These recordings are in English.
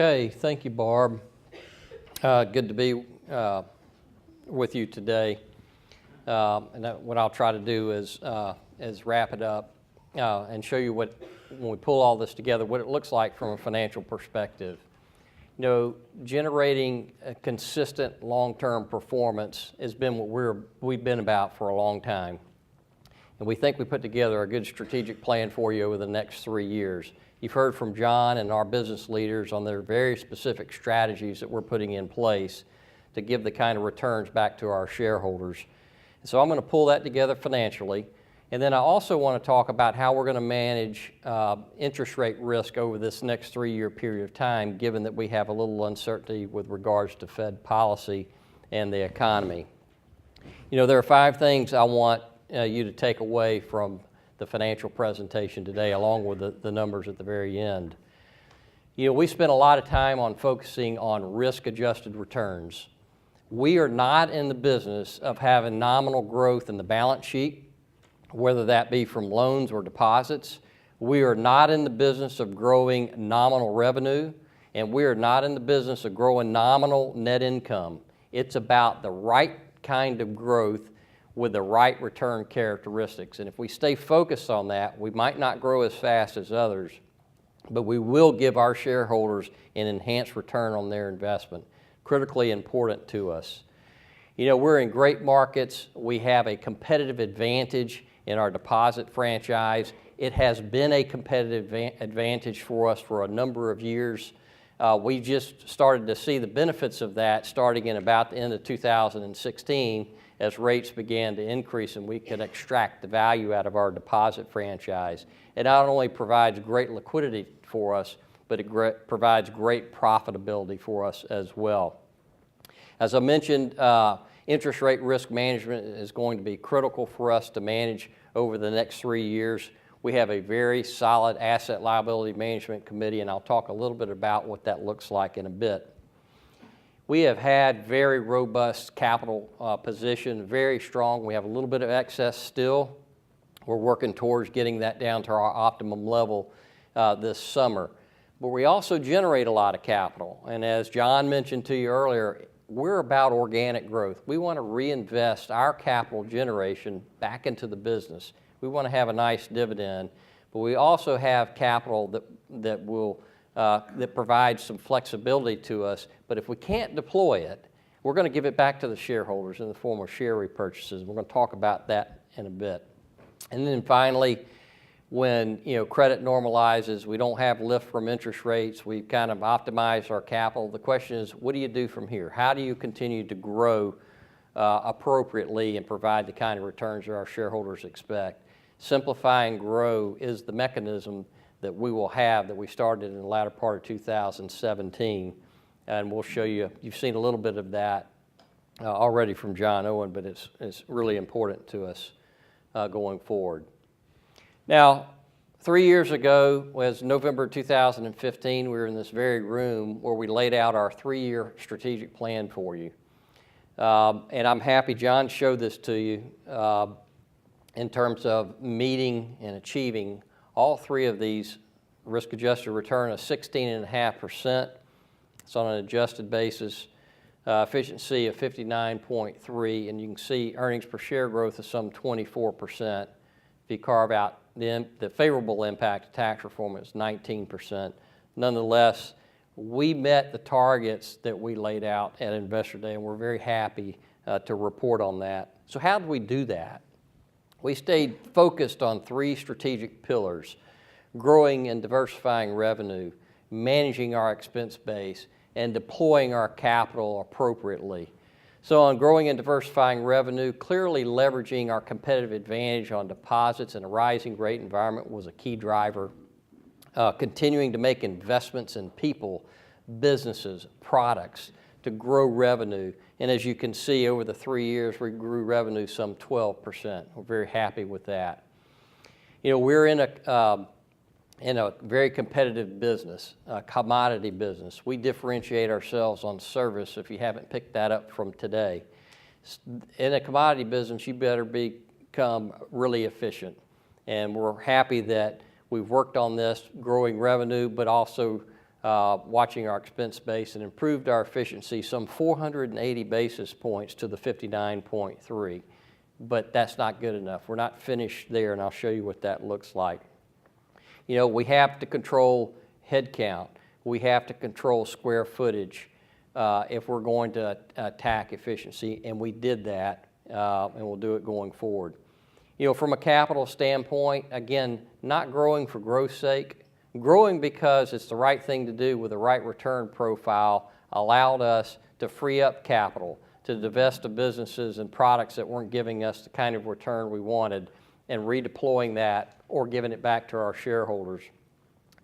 Okay, thank you, Barb. Good to be with you today. What I'll try to do is wrap it up and show you what, when we pull all this together, what it looks like from a financial perspective. You know, generating a consistent long-term performance has been what we've been about for a long time. And we think we put together a good strategic plan for you over the next 3 years. You've heard from John and our business leaders on their very specific strategies that we're putting in place to give the kind of returns back to our shareholders. And so I'm going to pull that together financially. And then I also want to talk about how we're going to manage interest rate risk over this next 3-year period of time, given that we have a little uncertainty with regards to Fed policy and the economy. You know, there are 5 things I want you to take away from the financial presentation today, along with the numbers at the very end. You know, we spent a lot of time on focusing on risk-adjusted returns. We are not in the business of having nominal growth in the balance sheet, whether that be from loans or deposits. We are not in the business of growing nominal revenue, and we are not in the business of growing nominal net income. It's about the right kind of growth with the right return characteristics. And if we stay focused on that, we might not grow as fast as others, but we will give our shareholders an enhanced return on their investment. Critically important to us. You know, we're in great markets. We have a competitive advantage in our deposit franchise. It has been a competitive advantage for us for a number of years. We just started to see the benefits of that starting in about the end of 2016 as rates began to increase and we could extract the value out of our deposit franchise. It not only provides great liquidity for us, but it provides great profitability for us as well. As I mentioned, interest rate risk management is going to be critical for us to manage over the next 3 years. We have a very solid asset liability management committee, and I'll talk a little bit about what that looks like in a bit. We have had very robust capital position, very strong. We have a little bit of excess still. We're working towards getting that down to our optimum level this summer. But we also generate a lot of capital. And as John mentioned to you earlier, we're about organic growth. We want to reinvest our capital generation back into the business. We want to have a nice dividend, but we also have capital that provides some flexibility to us. But if we can't deploy it, we're going to give it back to the shareholders in the form of share repurchases. We're going to talk about that in a bit. And then finally, when credit normalizes, we don't have lift from interest rates, we've kind of optimized our capital. The question is, what do you do from here? How do you continue to grow appropriately and provide the kind of returns that our shareholders expect? Simplify and grow is the mechanism that we will have that we started in the latter part of 2017. And we'll show you, you've seen a little bit of that already from John Owen, but it's really important to us going forward. Now, 3 years ago, was November 2015, we were in this very room where we laid out our 3-year strategic plan for you. And I'm happy John showed this to you in terms of meeting and achieving all 3 of these. Risk-adjusted return of 16.5%. It's on an adjusted basis. Efficiency of 59.3, and you can see earnings per share growth of some 24%. If you carve out the favorable impact of tax reform, it's 19%. Nonetheless, we met the targets that we laid out at Investor Day, and we're very happy to report on that. So how did we do that? We stayed focused on 3 strategic pillars: growing and diversifying revenue, managing our expense base, and deploying our capital appropriately. So on growing and diversifying revenue, clearly leveraging our competitive advantage on deposits in a rising rate environment was a key driver. Continuing to make investments in people, businesses, products to grow revenue. And as you can see, over the 3 years, we grew revenue some 12%. We're very happy with that. You know, we're in a very competitive business, a commodity business. We differentiate ourselves on service, if you haven't picked that up from today. In a commodity business, you better become really efficient. And we're happy that we've worked on this, growing revenue, but also watching our expense base, and improved our efficiency some 480 basis points to the 59.3. But that's not good enough. We're not finished there, and I'll show you what that looks like. You know, we have to control headcount. We have to control square footage if we're going to attack efficiency, and we did that, and we'll do it going forward. You know, from a capital standpoint, again, not growing for growth's sake, growing because it's the right thing to do with the right return profile allowed us to free up capital, to divest of businesses and products that weren't giving us the kind of return we wanted, and redeploying that or giving it back to our shareholders.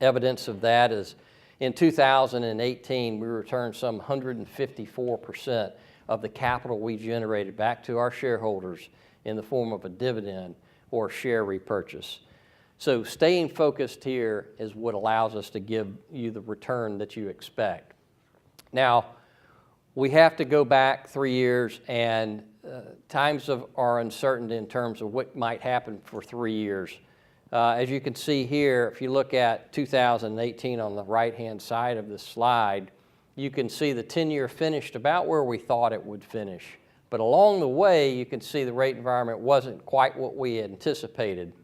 Evidence of that is in 2018, we returned some 154% of the capital we generated back to our shareholders in the form of a dividend or share repurchase. So staying focused here is what allows us to give you the return that you expect. Now, we have to go back 3 years, and times are uncertain in terms of what might happen for 3 years. As you can see here, if you look at 2018 on the right-hand side of the slide, you can see the 10-year finished about where we thought it would finish. But along the way, you can see the rate environment wasn't quite what we anticipated.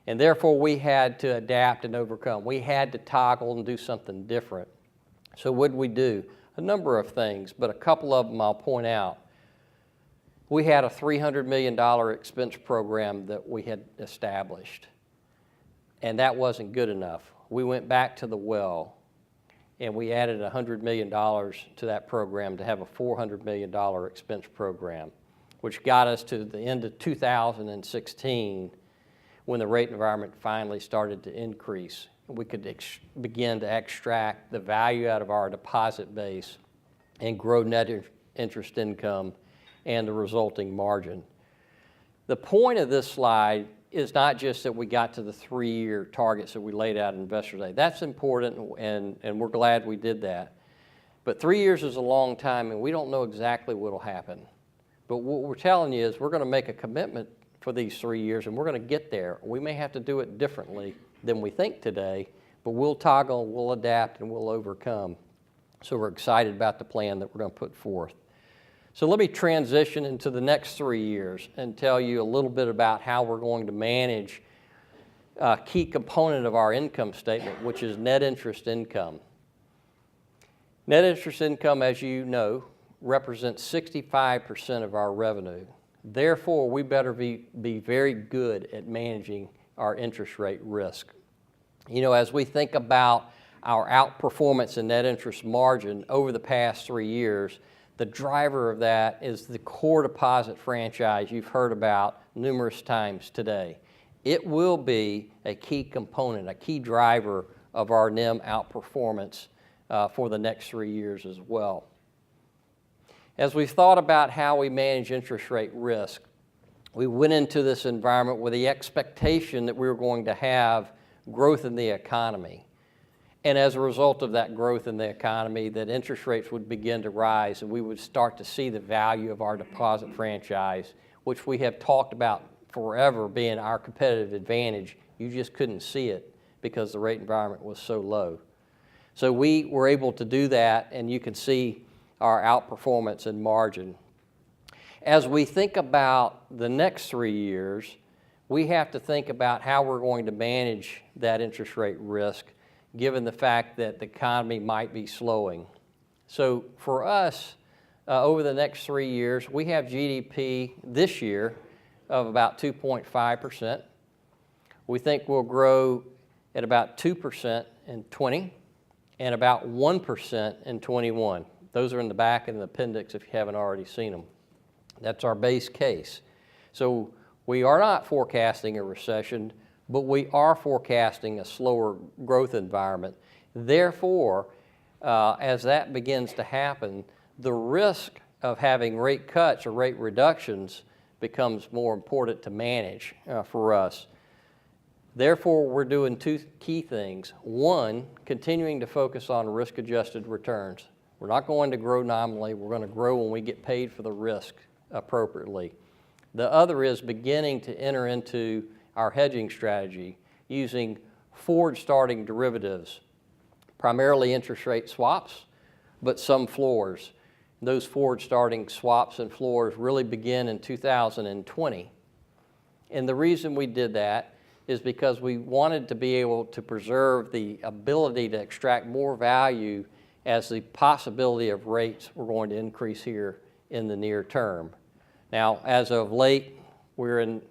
And therefore, we had to adapt and overcome. We had to toggle and do something different. So what did we do? A number of things, but a couple of them I'll point out. We had a $300 million expense program that we had established, and that wasn't good enough. We went back to the well, and we added $100 million to that program to have a $400 million expense program, which got us to the end of 2016 when the rate environment finally started to increase. We could begin to extract the value out of our deposit base and grow net interest income and the resulting margin. The point of this slide is not just that we got to the 3-year targets that we laid out in Investor Day. That's important, and we're glad we did that. But 3 years is a long time, and we don't know exactly what will happen. But what we're telling you is we're going to make a commitment for these 3 years, and we're going to get there. We may have to do it differently than we think today, but we'll toggle, we'll adapt, and we'll overcome. So we're excited about the plan that we're going to put forth. So let me transition into the next 3 years and tell you a little bit about how we're going to manage a key component of our income statement, which is net interest income. Net interest income, as you know, represents 65% of our revenue. Therefore, we better be very good at managing our interest rate risk. You know, as we think about our outperformance in net interest margin over the past 3 years, the driver of that is the core deposit franchise you've heard about numerous times today. It will be a key component, a key driver of our NIM outperformance for the next 3 years as well. As we've thought about how we manage interest rate risk, we went into this environment with the expectation that we were going to have growth in the economy. And as a result of that growth in the economy, that interest rates would begin to rise, and we would start to see the value of our deposit franchise, which we have talked about forever being our competitive advantage. You just couldn't see it because the rate environment was so low. So we were able to do that, and you can see our outperformance and margin. As we think about the next 3 years, we have to think about how we're going to manage that interest rate risk given the fact that the economy might be slowing. So for us, over the next 3 years, we have GDP this year of about 2.5%. We think we'll grow at about 2% in 20 and about 1% in 21. Those are in the back in the appendix if you haven't already seen them. That's our base case. So we are not forecasting a recession, but we are forecasting a slower growth environment. Therefore, as that begins to happen, the risk of having rate cuts or rate reductions becomes more important to manage for us. Therefore, we're doing two key things. One, continuing to focus on risk-adjusted returns. We're not going to grow nominally. We're going to grow when we get paid for the risk appropriately. The other is beginning to enter into our hedging strategy using forward-starting derivatives, primarily interest rate swaps, but some floors. Those forward-starting swaps and floors really begin in 2020. And the reason we did that is because we wanted to be able to preserve the ability to extract more value as the possibility of rates were going to increase here in the near term. Now, as of late, we're in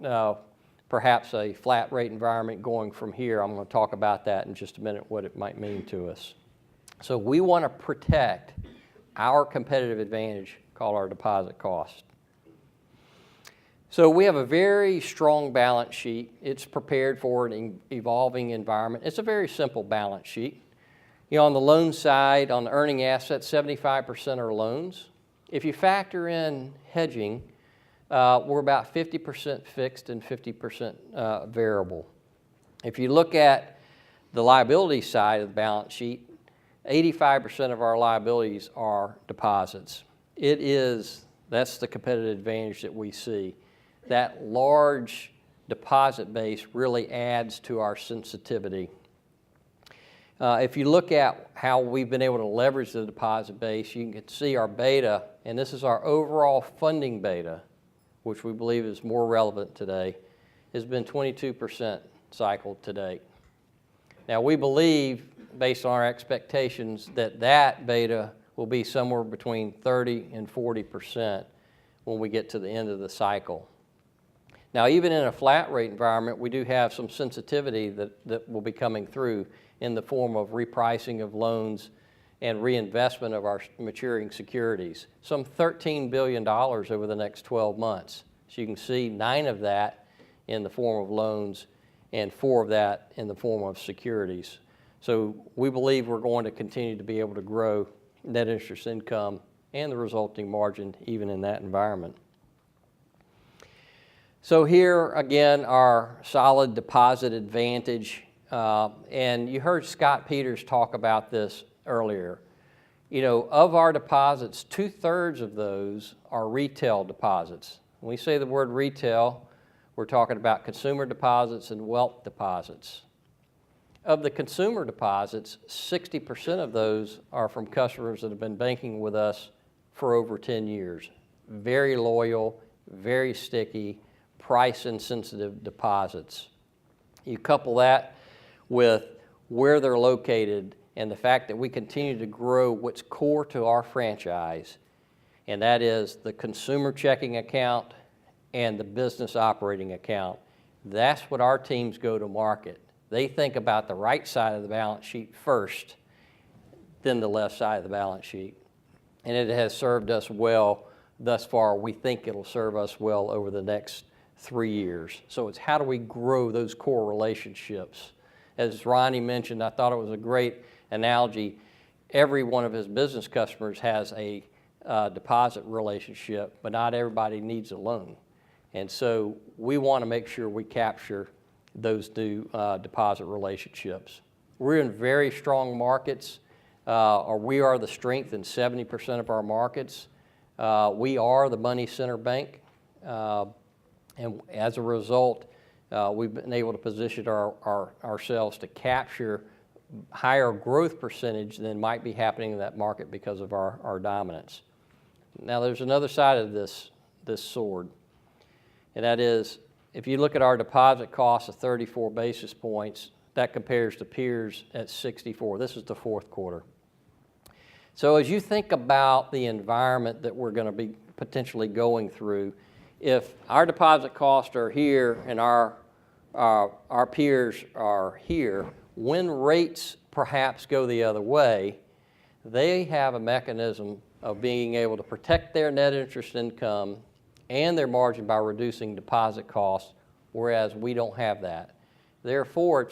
perhaps a flat rate environment going from here. I'm going to talk about that in just a minute, what it might mean to us. So we want to protect our competitive advantage called our deposit cost. So we have a very strong balance sheet. It's prepared for an evolving environment. It's a very simple balance sheet. You know, on the loan side, on the earning assets, 75% are loans. If you factor in hedging, we're about 50% fixed and 50% variable. If you look at the liability side of the balance sheet, 85% of our liabilities are deposits. That's the competitive advantage that we see. That large deposit base really adds to our sensitivity. If you look at how we've been able to leverage the deposit base, you can see our beta, and this is our overall funding beta, which we believe is more relevant today, has been 22% cycle to date. Now we believe, based on our expectations, that beta will be somewhere between 30 and 40% when we get to the end of the cycle. Now, even in a flat rate environment, we do have some sensitivity that will be coming through in the form of repricing of loans and reinvestment of our maturing securities. Some $13 billion over the next 12 months. So you can see 9 of that in the form of loans and 4 of that in the form of securities. So we believe we're going to continue to be able to grow net interest income and the resulting margin even in that environment. So here again, our solid deposit advantage, and you heard Scott Peters talk about this earlier. You know, of our deposits, 2/3 of those are retail deposits. When we say the word retail, we're talking about consumer deposits and wealth deposits. Of the consumer deposits, 60% of those are from customers that have been banking with us for over 10 years. Very loyal, very sticky, price insensitive deposits. You couple that with where they're located and the fact that we continue to grow what's core to our franchise, and that is the consumer checking account and the business operating account. That's what our teams go to market. They think about the right side of the balance sheet first, then the left side of the balance sheet. And it has served us well thus far. We think it'll serve us well over the next 3 years. So it's how do we grow those core relationships? As Ronnie mentioned, I thought it was a great analogy. Every one of his business customers has a deposit relationship, but not everybody needs a loan. And so we want to make sure we capture those new deposit relationships. We're in very strong markets, or we are the strength in 70% of our markets. We are the money center bank. And as a result, we've been able to position ourselves to capture higher growth percentage than might be happening in that market because of our dominance. Now there's another side of this sword, and that is if you look at our deposit costs of 34 basis points, that compares to peers at 64. This is the fourth quarter. So as you think about the environment that we're going to be potentially going through, if our deposit costs are here and our peers are here, when rates perhaps go the other way, they have a mechanism of being able to protect their net interest income and their margin by reducing deposit costs, whereas we don't have that. Therefore,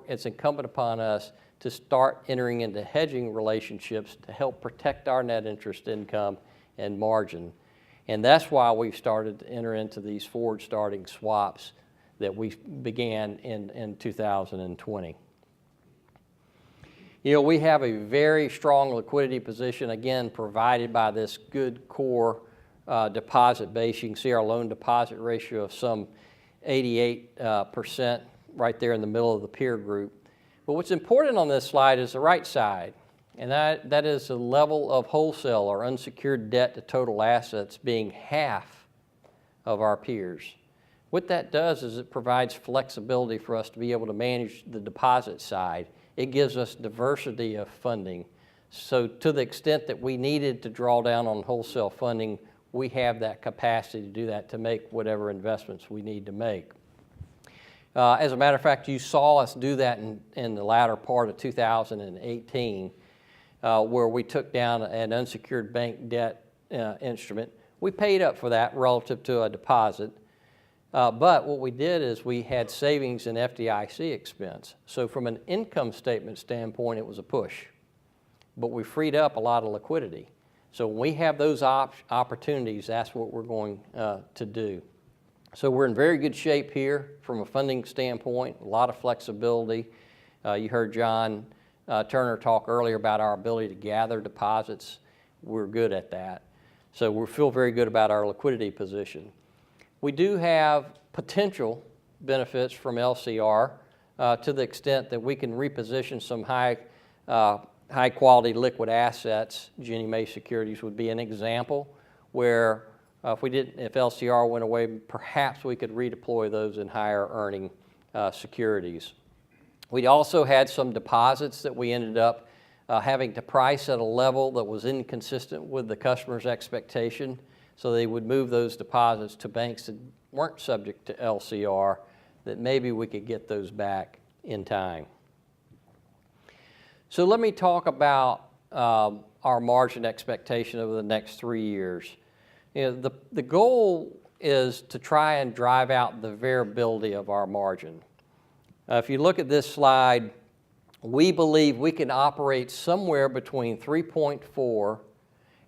it's incumbent upon us to start entering into hedging relationships to help protect our net interest income and margin. And that's why we've started to enter into these forward-starting swaps that we began in 2020. You know, we have a very strong liquidity position, again, provided by this good core deposit base. You can see our loan deposit ratio of some 88% right there in the middle of the peer group. But what's important on this slide is the right side, and that is the level of wholesale or unsecured debt to total assets being half of our peers. What that does is it provides flexibility for us to be able to manage the deposit side. It gives us diversity of funding. So to the extent that we needed to draw down on wholesale funding, we have that capacity to do that, to make whatever investments we need to make. As a matter of fact, you saw us do that in the latter part of 2018, where we took down an unsecured bank debt instrument. We paid up for that relative to a deposit, but what we did is we had savings in FDIC expense. So from an income statement standpoint, it was a push, but we freed up a lot of liquidity. So when we have those opportunities, that's what we're going to do. So we're in very good shape here from a funding standpoint, a lot of flexibility. You heard John Turner talk earlier about our ability to gather deposits. We're good at that. So we feel very good about our liquidity position. We do have potential benefits from LCR to the extent that we can reposition some high quality liquid assets. Ginnie Mae securities would be an example where if LCR went away, perhaps we could redeploy those in higher earning securities. We also had some deposits that we ended up having to price at a level that was inconsistent with the customer's expectation, so they would move those deposits to banks that weren't subject to LCR, that maybe we could get those back in time. So let me talk about our margin expectation over the next 3 years. You know, the goal is to try and drive out the variability of our margin. If you look at this slide, we believe we can operate somewhere between 3.4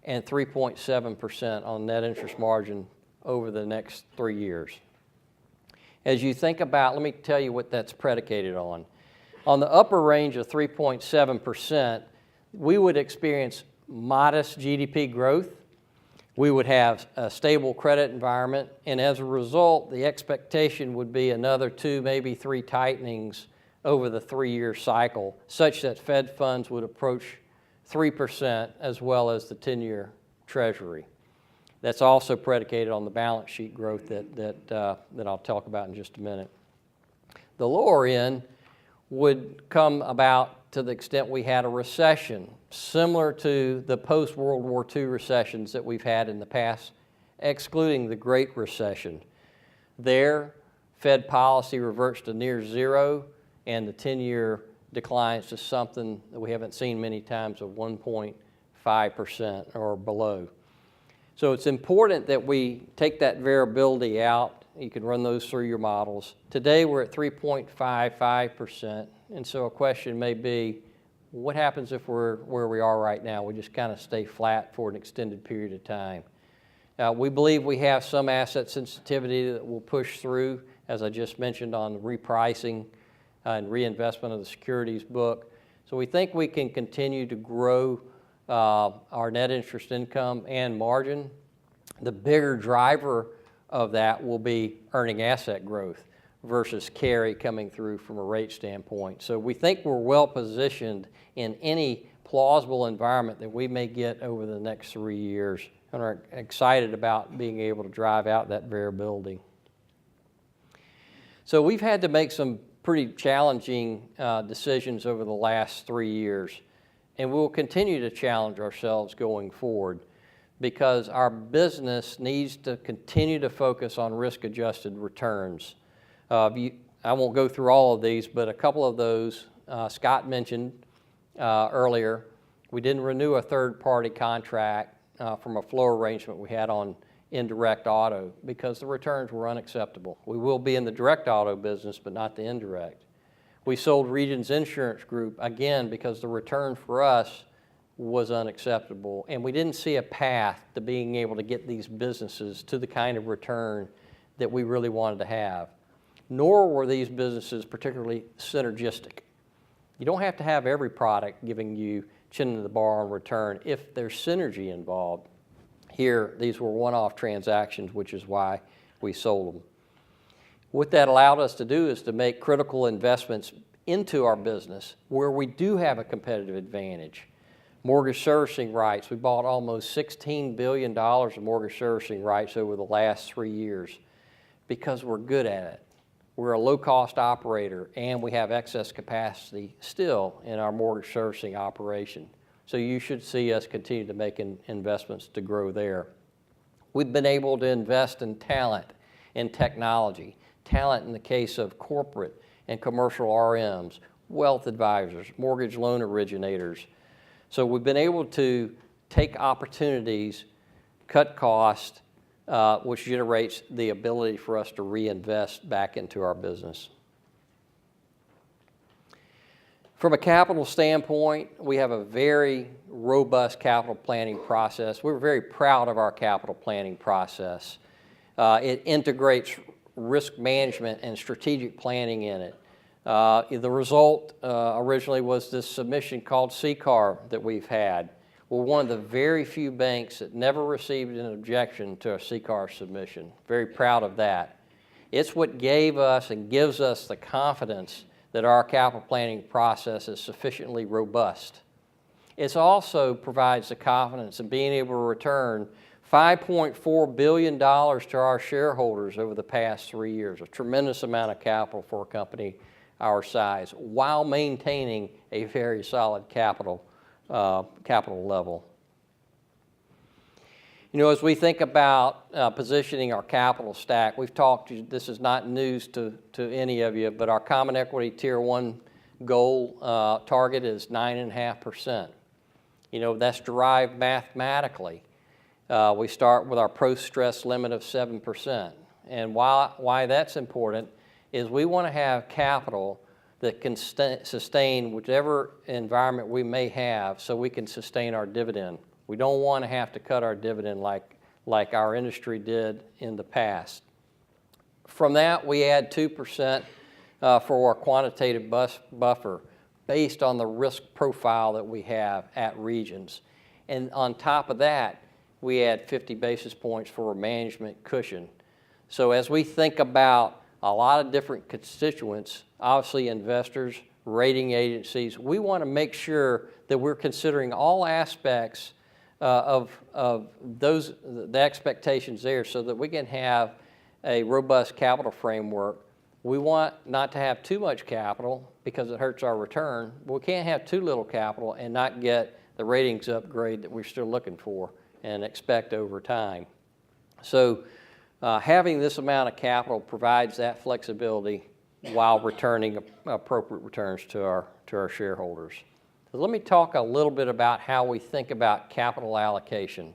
and 3.7% on net interest margin over the next 3 years. As you think about, let me tell you what that's predicated on. On the upper range of 3.7%, we would experience modest GDP growth. We would have a stable credit environment, and as a result, the expectation would be another 2, maybe 3 tightenings over the 3-year cycle, such that Fed funds would approach 3% as well as the 10-year Treasury. That's also predicated on the balance sheet growth that I'll talk about in just a minute. The lower end would come about to the extent we had a recession, similar to the post-World War II recessions that we've had in the past, excluding the Great Recession. There, Fed policy reverts to near zero, and the 10-year declines to something that we haven't seen many times of 1.5% or below. So it's important that we take that variability out. You can run those through your models. Today we're at 3.55%, and so a question may be, what happens if we're where we are right now? We just kind of stay flat for an extended period of time. We believe we have some asset sensitivity that will push through, as I just mentioned, on repricing and reinvestment of the securities book. So we think we can continue to grow our net interest income and margin. The bigger driver of that will be earning asset growth versus carry coming through from a rate standpoint. So we think we're well positioned in any plausible environment that we may get over the next 3 years, and are excited about being able to drive out that variability. So we've had to make some pretty challenging decisions over the last 3 years, and we'll continue to challenge ourselves going forward, because our business needs to continue to focus on risk-adjusted returns. I won't go through all of these, but a couple of those Scott mentioned earlier. We didn't renew a third-party contract from a flow arrangement we had on indirect auto because the returns were unacceptable. We will be in the direct auto business, but not the indirect. We sold Regions Insurance Group, again, because the return for us was unacceptable, and we didn't see a path to being able to get these businesses to the kind of return that we really wanted to have. Nor were these businesses particularly synergistic. You don't have to have every product giving you chin to the bar on return if there's synergy involved. Here, these were one-off transactions, which is why we sold them. What that allowed us to do is to make critical investments into our business where we do have a competitive advantage. Mortgage servicing rights, we bought almost $16 billion of mortgage servicing rights over the last 3 years because we're good at it. We're a low-cost operator, and we have excess capacity still in our mortgage servicing operation. So you should see us continue to make investments to grow there. We've been able to invest in talent and technology. Talent in the case of corporate and commercial RMs, wealth advisors, mortgage loan originators. So we've been able to take opportunities, cut costs, which generates the ability for us to reinvest back into our business. From a capital standpoint, we have a very robust capital planning process. We're very proud of our capital planning process. It integrates risk management and strategic planning in it. The result originally was this submission called CCAR that we've had. We're one of the very few banks that never received an objection to a CCAR submission. Very proud of that. It's what gave us and gives us the confidence that our capital planning process is sufficiently robust. It also provides the confidence in being able to return $5.4 billion to our shareholders over the past 3 years, a tremendous amount of capital for a company our size, while maintaining a very solid capital level. You know, as we think about positioning our capital stack, we've talked, this is not news to any of you, but our Common Equity Tier 1 goal target is 9.5%. You know, that's derived mathematically. We start with our pro-stress limit of 7%. And why that's important is we want to have capital that can sustain whichever environment we may have so we can sustain our dividend. We don't want to have to cut our dividend like our industry did in the past. From that, we add 2% for our quantitative buffer based on the risk profile that we have at Regions. And on top of that, we add 50 basis points for a management cushion. So as we think about a lot of different constituents, obviously investors, rating agencies, we want to make sure that we're considering all aspects of the expectations there so that we can have a robust capital framework. We want not to have too much capital because it hurts our return, but we can't have too little capital and not get the ratings upgrade that we're still looking for and expect over time. So having this amount of capital provides that flexibility while returning appropriate returns to our shareholders. So let me talk a little bit about how we think about capital allocation.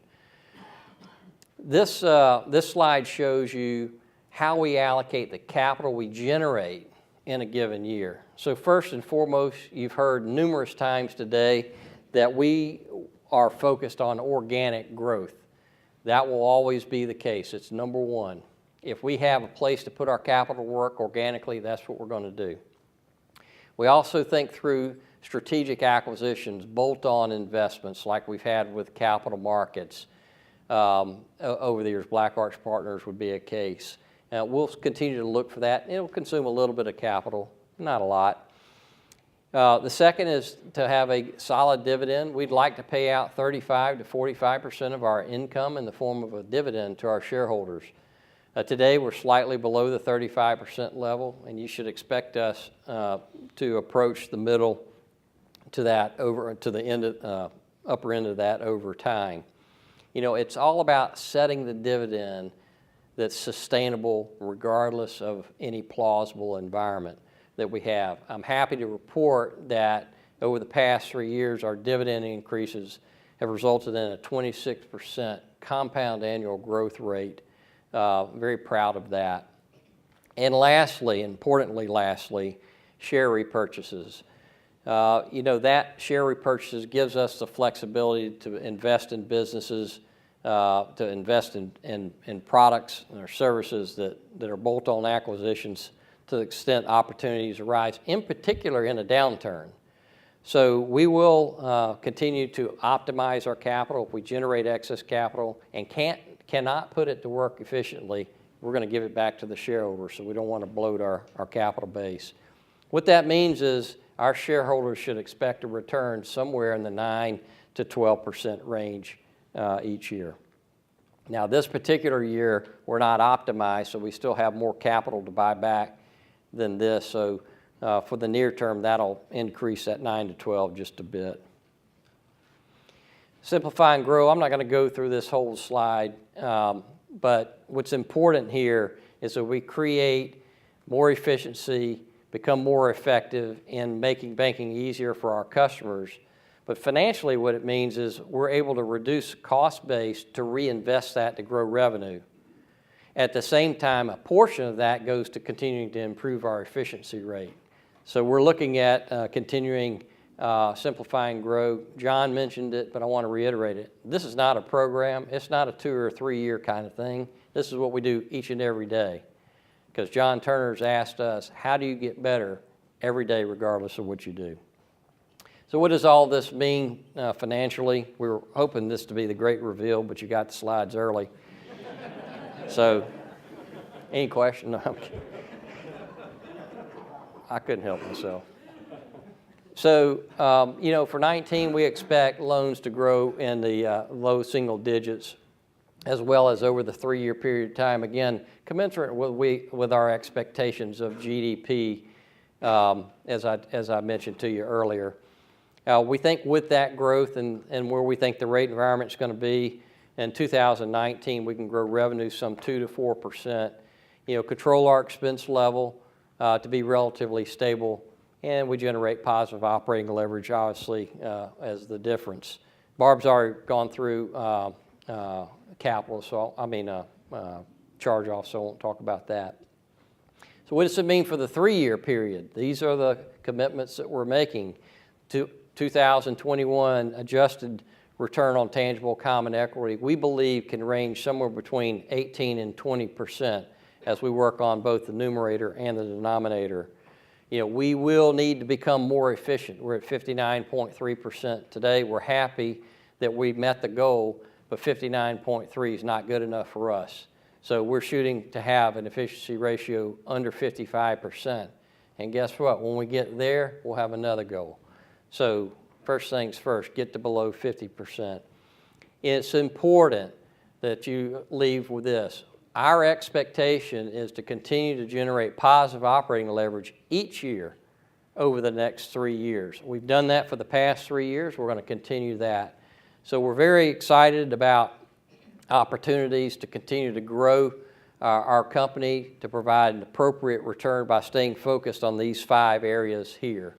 This slide shows you how we allocate the capital we generate in a given year. So first and foremost, you've heard numerous times today that we are focused on organic growth. That will always be the case. It's number one. If we have a place to put our capital to work organically, that's what we're going to do. We also think through strategic acquisitions, bolt-on investments like we've had with capital markets over the years. Black Arch Partners would be a case. We'll continue to look for that. It'll consume a little bit of capital, not a lot. The second is to have a solid dividend. We'd like to pay out 35 to 45% of our income in the form of a dividend to our shareholders. Today we're slightly below the 35% level, and you should expect us to approach the middle to that to the end of, upper end of that over time. You know, it's all about setting the dividend that's sustainable regardless of any plausible environment that we have. I'm happy to report that over the past 3 years, our dividend increases have resulted in a 26% compound annual growth rate. Very proud of that. And lastly, importantly lastly, share repurchases. You know, that share repurchases gives us the flexibility to invest in businesses, to invest in products or services that are bolt-on acquisitions to the extent opportunities arise, in particular in a downturn. So we will continue to optimize our capital. If we generate excess capital and cannot put it to work efficiently, we're going to give it back to the shareholders, so we don't want to bloat our capital base. What that means is our shareholders should expect a return somewhere in the 9 to 12% range each year. Now, this particular year, we're not optimized, so we still have more capital to buy back than this. So for the near term, that'll increase that 9 to 12 just a bit. Simplify and grow. I'm not going to go through this whole slide, but what's important here is that we create more efficiency, become more effective in making banking easier for our customers. But financially, what it means is we're able to reduce cost base to reinvest that to grow revenue. At the same time, a portion of that goes to continuing to improve our efficiency rate. So we're looking at continuing Simplify and Grow. John mentioned it, but I want to reiterate it. This is not a program. It's not a 2 or 3 year kind of thing. This is what we do each and every day. Because John Turner's asked us, how do you get better every day regardless of what you do? So what does all this mean financially? We were hoping this to be the great reveal, but you got the slides early. So, any question? No, I'm kidding. I couldn't help myself. So, for 19, we expect loans to grow in the low single digits, as well as over the 3 year period of time. Again, commensurate with our expectations of GDP, as I mentioned to you earlier. We think with that growth and where we think the rate environment is going to be in 2019, we can grow revenue some 2 to 4%. Control our expense level to be relatively stable, and we generate positive operating leverage, obviously, as the difference. Barb's already gone through capital, charge-off, so I won't talk about that. So what does it mean for the 3 year period? These are the commitments that we're making. 2021 adjusted return on tangible common equity, we believe, can range somewhere between 18 and 20% as we work on both the numerator and the denominator. We will need to become more efficient. We're at 59.3% today. We're happy that we met the goal, but 59.3 is not good enough for us. So we're shooting to have an efficiency ratio under 55%. And guess what? When we get there, we'll have another goal. So first things first, get to below 50%. It's important that you leave with this. Our expectation is to continue to generate positive operating leverage each year over the next 3 years. We've done that for the past 3 years. We're going to continue that. So we're very excited about opportunities to continue to grow our company to provide an appropriate return by staying focused on these 5 areas here.